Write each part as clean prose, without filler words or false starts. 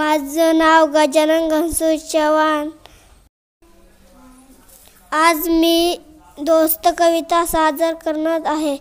माझं नाव गजानन घनसू चव्हाण। आज मी दोस्त कविता सादर करणार आहे।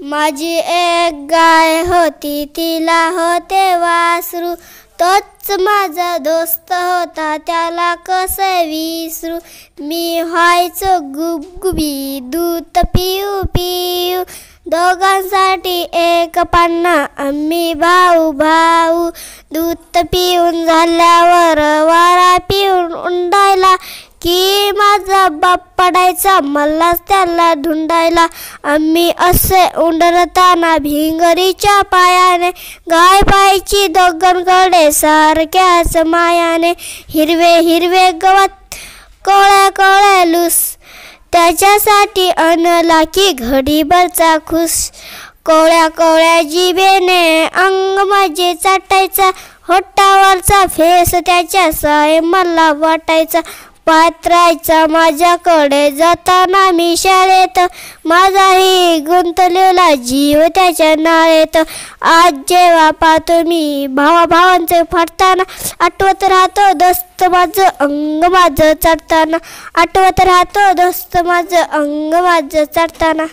माझी एक गाय होती, तिला होते वासरू, तोच माझा दोस्त होता, त्याला कसं विसरू। मी व्हायचो गुबगुबी, दूध पिऊ पिऊ, दोघांसाठी एक पन्ना, आम्ही भाऊ भाऊ। दूध पिऊन झाल्यावर वारा पिऊन उंडायला, की माझा बाप पडायचा मलाच त्याला ढुंडायला। आम्ही असे उंडरताना भिंगरीच्या पायाने, गाय पाहायची दोघांकडे सारख्याच मायाने। हिरवे हिरवे गवत कोवळ्या कोवळ्या लूस, त्याच्यासाठी आणला की घडीभरचा खुश। कोवळ्या कोवळ्या जिभेने अंग माझे चाटायचा, होटावरचा फेस त्याच्या साय मला वाटायचा। पात्रायचा माझ्याकडे जाताना मी शाळेत, माझाही गुंतलेला जीव त्याच्या नाळेत। आज जेव्हा पाहतो मी भावाभावांचे फाटताना, आठवत राहतो दोस्त माझं अंग माझं चढताना, आठवत राहतो दोस्त माझं अंग माझं चढताना।